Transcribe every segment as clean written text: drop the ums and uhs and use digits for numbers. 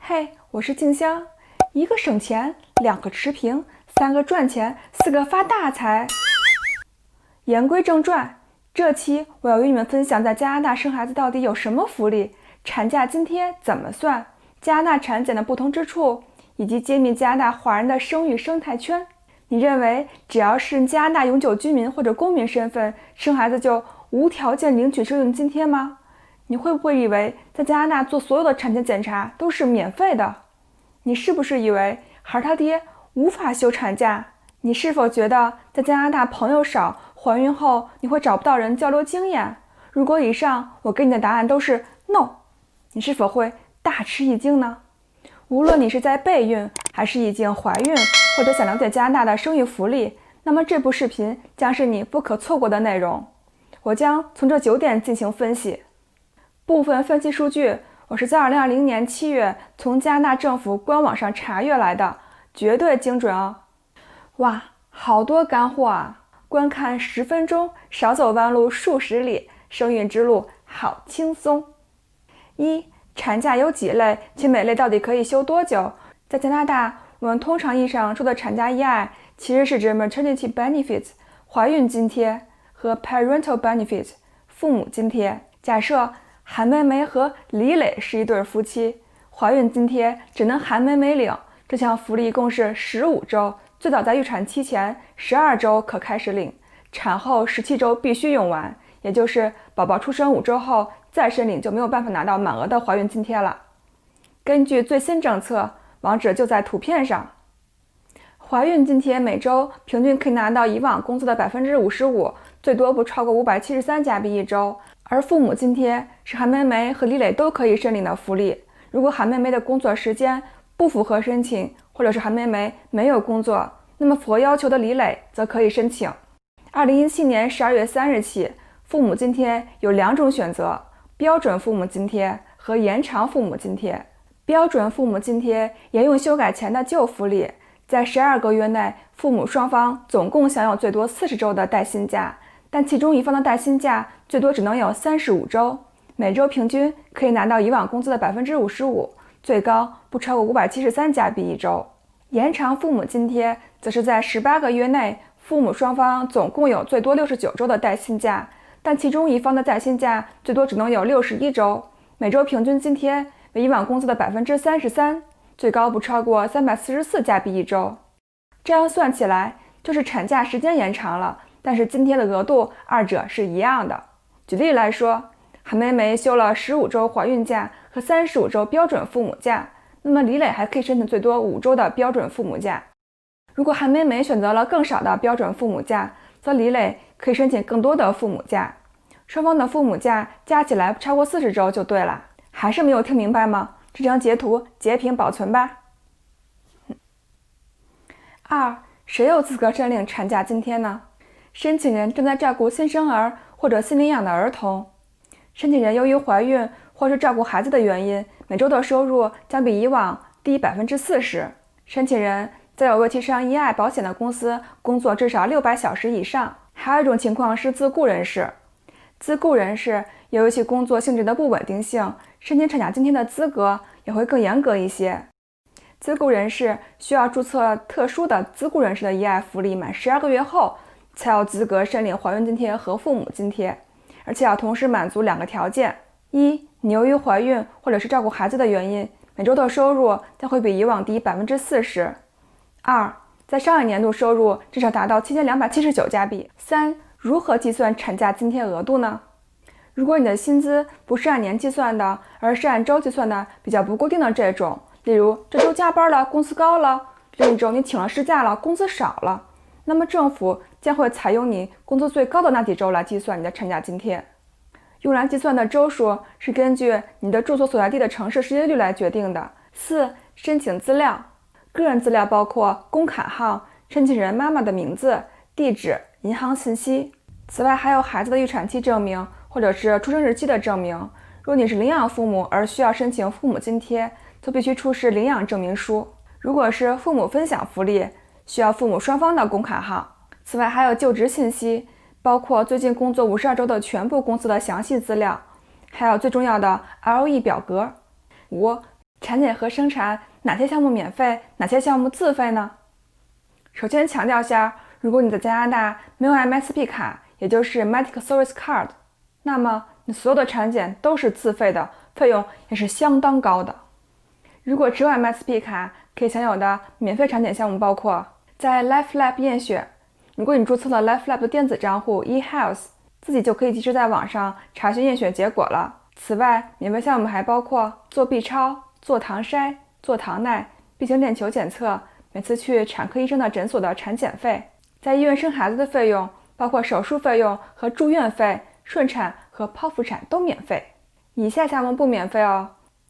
嘿，我是静香，一个省钱，两个持平，三个赚钱，四个发大财。言归正传，这期我要与你们分享在加拿大生孩子到底有什么福利，产假津贴怎么算，加拿大产检的不同之处，以及揭秘加拿大华人的生育生态圈。你认为只要是加拿大永久居民或者公民身份，生孩子就无条件领取生育津贴吗？你会不会以为在加拿大做所有的产前检查都是免费的？你是不是以为孩他爹无法休产假？你是否觉得在加拿大朋友少，怀孕后你会找不到人交流经验？如果以上我给你的答案都是 no， 你是否会大吃一惊呢？无论你是在备孕，还是已经怀孕，或者想了解加拿大的生育福利，那么这部视频将是你不可错过的内容。我将从这9点进行分析。部分分析数据我是在2020年7月从加拿大政府官网上查阅来的，绝对精准哦。哇，好多干货啊！观看10分钟，少走弯路数十里，生育之路好轻松。1. 产假有几类，且每类到底可以休多久？在加拿大，我们通常意义上说的产假EI，其实是指 maternity benefits 怀孕津贴和 parental benefits 父母津贴。假设韩梅梅和李磊是一对夫妻，怀孕津贴只能韩梅梅领，这项福利共是15周，最早在预产期前12周可开始领，产后17周必须用完，也就是宝宝出生5周后再申领就没有办法拿到满额的怀孕津贴了。根据最新政策，网址就在图片上。怀孕津贴每周平均可以拿到以往工资的 55%， 最多不超过573加币一周。而父母津贴是韩梅梅和李磊都可以申领的福利。如果韩梅梅的工作时间不符合申请，或者是韩梅梅没有工作，那么符合要求的李磊则可以申请。2017年12月3日起，父母津贴有2种选择：标准父母津贴和延长父母津贴。标准父母津贴沿用修改前的旧福利，在12个月内，父母双方总共享有最多40周的带薪假，但其中一方的带薪假最多只能有35周，每周平均可以拿到以往工资的 55%， 最高不超过573加币一周。延长父母津贴则是在18个月内，父母双方总共有最多69周的带薪假，但其中一方的带薪假最多只能有61周，每周平均津贴为以往工资的 33%， 最高不超过344加币一周。这样算起来，就是产假时间延长了，但是津贴的额度二者是一样的。举例来说，韩梅梅休了15周怀孕假和35周标准父母假，那么李磊还可以申请最多5周的标准父母假。如果韩梅梅选择了更少的标准父母假，则李磊可以申请更多的父母假。双方的父母假加起来不超过40周就对了。还是没有听明白吗？这张截图截屏保存吧。2. 谁有资格申领产假津贴呢？申请人正在照顾新生儿或者新领养的儿童。申请人由于怀孕或是照顾孩子的原因，每周的收入将比以往低 40%。申请人在有为其上 EI 保险的公司工作至少600小时以上。还有一种情况是自雇人士。自雇人士由于其工作性质的不稳定性，申请产假津贴的资格也会更严格一些。自雇人士需要注册特殊的自雇人士的 EI 福利满12个月后，才有资格申领怀孕津贴和父母津贴，而且要同时满足2个条件：一，你由于怀孕或者是照顾孩子的原因，每周的收入将会比以往低 40%； 2，在上一年度收入至少达到7279加币。3，如何计算产假津贴额度呢？如果你的薪资不是按年计算的，而是按周计算的比较不固定的这种，例如这周加班了，工资高了；另一周你请了事假了，工资少了，那么政府将会采用你工资最高的那几周来计算你的产假津贴。用来计算的周数是根据你的住所所在地的城市失业率来决定的。4. 申请资料。个人资料包括工卡号、申请人妈妈的名字、地址、银行信息。此外还有孩子的预产期证明或者是出生日期的证明。若你是领养父母而需要申请父母津贴，则必须出示领养证明书。如果是父母分享福利，需要父母双方的工卡号。此外还有就职信息，包括最近工作52周的全部工资的详细资料，还有最重要的 LE 表格。5. 产检和生产哪些项目免费，哪些项目自费呢？首先强调下，如果你在加拿大没有 MSP 卡，也就是 Medical Service Card， 那么你所有的产检都是自费的，费用也是相当高的。如果只有 MSP 卡，可以享有的免费产检项目包括在 LifeLab 验血，如果你注册了 LifeLab 的电子账户 eHealth， 自己就可以及时在网上查询验血结果了。此外，免费项目还包括做 B 超、做糖筛、做糖耐、B型链球检测，每次去产科医生的诊所的产检费。在医院生孩子的费用包括手术费用和住院费，顺产和剖腹产都免费。以下项目不免费哦。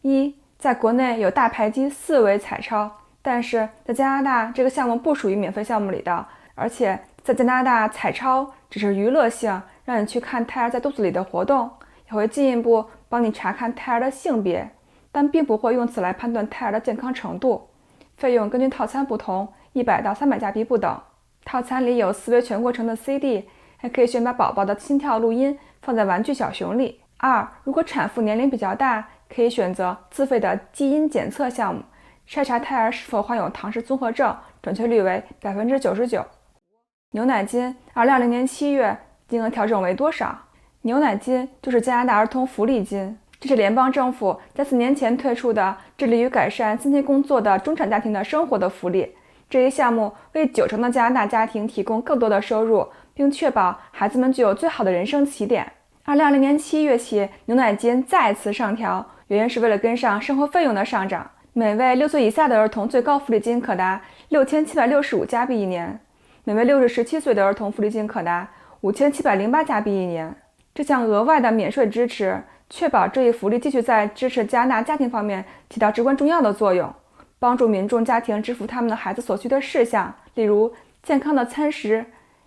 一，在国内有大排畸4维彩超，但是在加拿大这个项目不属于免费项目里的，而且在加拿大彩超只是娱乐性，让你去看胎儿在肚子里的活动，也会进一步帮你查看胎儿的性别，但并不会用此来判断胎儿的健康程度。费用根据套餐不同，100到300加币不等。套餐里有4维全过程的 CD， 还可以选把宝宝的心跳录音放在玩具小熊里。2，如果产妇年龄比较大，可以选择自费的基因检测项目，筛查胎儿是否患有唐氏综合症，准确率为 99%。 牛奶金2020年7月金额调整为多少？牛奶金就是加拿大儿童福利金，这是联邦政府在4年前推出的致力于改善辛勤工作的中产家庭的生活的福利。这一项目为90%的加拿大家庭提供更多的收入，并确保孩子们具有最好的人生起点。2020年7月起，牛奶金再次上调，原因是为了跟上生活费用的上涨。每位6岁以下的儿童最高福利金可达6765加币一年，每位6至17岁的儿童福利金可达5708加币一年。这项额外的免税支持，确保这一福利继续在支持加拿大家庭方面起到至关重要的作用，帮助民众家庭支付他们的孩子所需的事项，例如健康的餐食、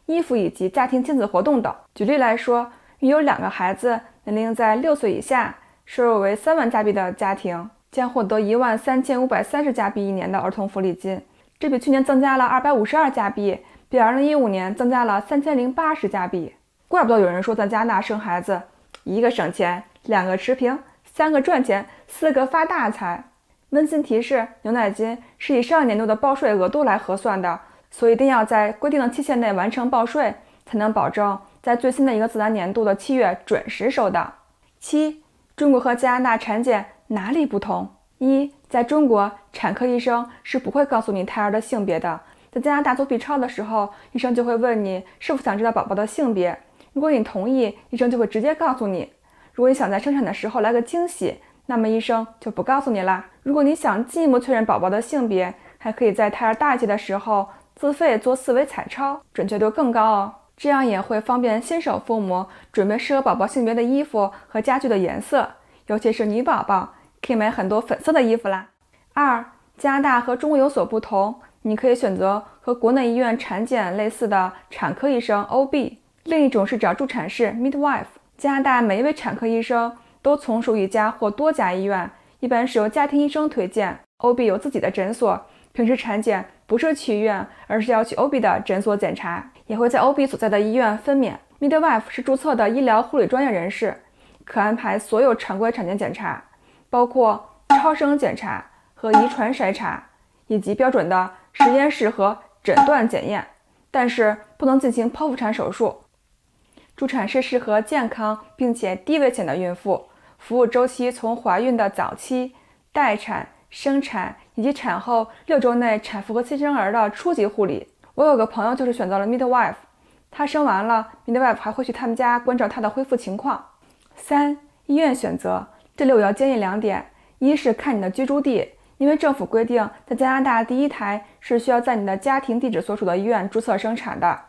衣服以及家庭亲子活动等。举例来说，育有2个孩子，年龄在6岁以下，收入为3万加币的家庭将获得13530加币一年的儿童福利金，这比去年增加了252加币，比2015年增加了3080加币。怪不得有人说在加拿大生孩子，1个省钱，2个持平，3个赚钱，4个发大财。温馨提示，牛奶金是以上年度的报税额度来核算的，所以一定要在规定的期限内完成报税，才能保证在最新的一个自然年度的7月准时收到。7，中国和加拿大产检哪里不同？1，在中国，产科医生是不会告诉你胎儿的性别的。在加拿大做 B 超的时候，医生就会问你是否想知道宝宝的性别，如果你同意，医生就会直接告诉你。如果你想在生产的时候来个惊喜，那么医生就不告诉你啦。如果你想进一步确认宝宝的性别，还可以在胎儿大一些的时候自费做4维彩超，准确度更高哦。这样也会方便新手父母准备适合宝宝性别的衣服和家具的颜色，尤其是女宝宝，可以买很多粉色的衣服啦。2，加拿大和中国有所不同，你可以选择和国内医院产检类似的产科医生 OB， 另一种是找助产士 Midwife。 加拿大每一位产科医生都从属一家或多家医院，一般是由家庭医生推荐。 OB 有自己的诊所，平时产检不是去医院，而是要去 OB 的诊所检查，也会在 OB 所在的医院分娩。 Midwife 是注册的医疗护理专业人士，可安排所有常规产检检查，包括超声检查和遗传筛查，以及标准的实验室和诊断检验，但是不能进行剖腹产手术。助产士适合健康并且低危险的孕妇，服务周期从怀孕的早期、待产、生产以及产后6周内产妇和新生儿的初级护理。我有个朋友就是选择了 Midwife， 她生完了 Midwife 还会去他们家关照她的恢复情况。3，医院选择，这里我要建议2点。一是看你的居住地，因为政府规定在加拿大第一胎是需要在你的家庭地址所属的医院注册生产的，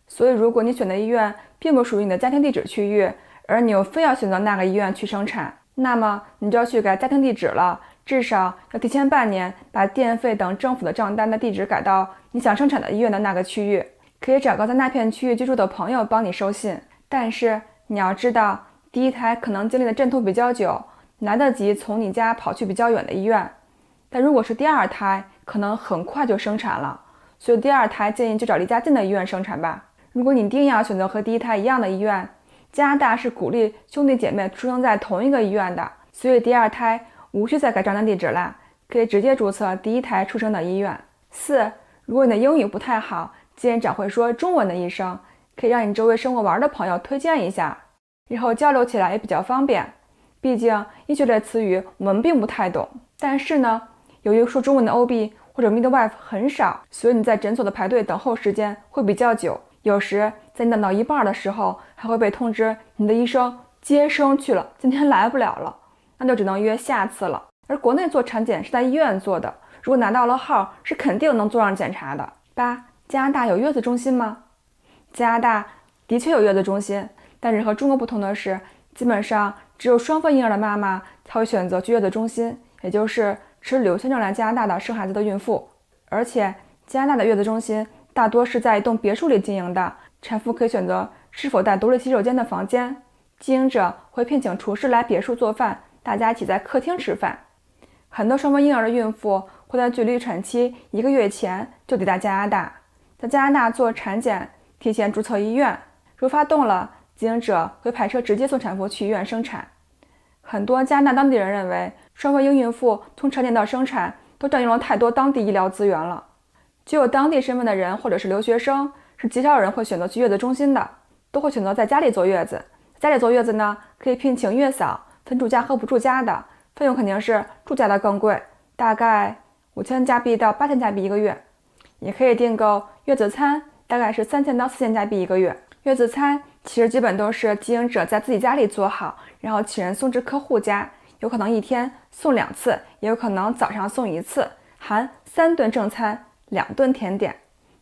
所以如果你选的医院并不属于你的家庭地址区域，而你又非要选择那个医院去生产，那么你就要去改家庭地址了，至少要提前半年把电费等政府的账单的地址改到你想生产的医院的那个区域。可以找个在那片区域居住的朋友帮你收信，但是你要知道，第一胎可能经历的阵痛比较久，来得及从你家跑去比较远的医院，但如果是第2胎，可能很快就生产了，所以第2胎建议就找离家近的医院生产吧。如果你一定要选择和第一胎一样的医院，加拿大是鼓励兄弟姐妹出生在同一个医院的，所以第2胎无需再改账单地址啦，可以直接注册第一胎出生的医院。4. 如果你的英语不太好，建议找会说中文的医生，可以让你周围生活玩的朋友推荐一下，以后交流起来也比较方便。毕竟医学类词语我们并不太懂，但是呢，由于说中文的 OB 或者 midwife 很少，所以你在诊所的排队等候时间会比较久。有时在你等到一半的时候，还会被通知你的医生接生去了，今天来不了了，那就只能约下次了。而国内做产检是在医院做的，如果拿到了号，是肯定能做上检查的。8. 加拿大有月子中心吗？加拿大的确有月子中心，但是和中国不同的是，基本上只有双份婴儿的妈妈才会选择去月子中心，也就是持留签证来加拿大的生孩子的孕妇。而且加拿大的月子中心大多是在一栋别墅里经营的，产妇可以选择是否带独立洗手间的房间，经营者会聘请厨师来别墅做饭，大家一起在客厅吃饭。很多双份婴儿的孕妇会在距离预产期1个月前就抵达加拿大，在加拿大做产检，提前注册医院，如发动了，经营者会派车直接送产妇去医院生产。很多加拿大当地人认为，双份婴孕妇从产检到生产都占用了太多当地医疗资源了。具有当地身份的人或者是留学生，是极少有人会选择去月子中心的，都会选择在家里坐月子。在家里坐月子呢，可以聘请月嫂，分住家和不住家的，费用肯定是住家的更贵，大概5000加币到8000加币一个月。也可以订购月子餐，大概是3000到4000加币一个月。月子餐其实基本都是经营者在自己家里做好，然后请人送至客户家，有可能一天送2次，也有可能早上送1次，含3顿正餐2顿甜点，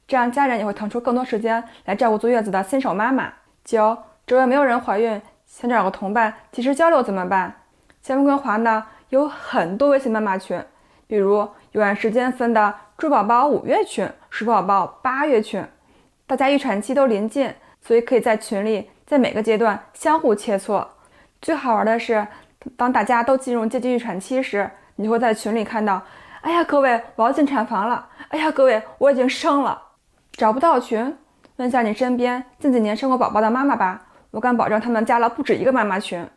这样家人也会腾出更多时间来照顾坐月子的新手妈妈。9. 周围没有人怀孕，想找个同伴及时交流怎么办？在温哥华呢，有很多微信妈妈群，比如有按时间分的猪宝宝5月群、鼠宝宝8月群，大家预产期都临近，所以可以在群里在每个阶段相互切磋。最好玩的是，当大家都进入接近预产期时，你会在群里看到，哎呀各位，我要进产房了，哎呀各位，我已经生了。找不到群，问下你身边近几年生过宝宝的妈妈吧，我敢保证他们加了不止一个妈妈群。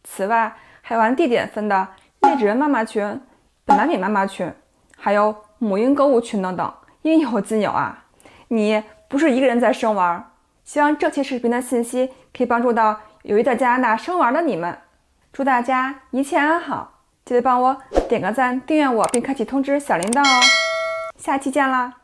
此外，还有按地点分的叶芷仁妈妈群、本来米妈妈群，还有母婴购物群等等，应有尽有啊！你不是一个人在生娃，希望这期视频的信息可以帮助到有意在加拿大生娃的你们。祝大家一切安好，记得帮我点个赞、订阅我并开启通知小铃铛哦！下期见啦！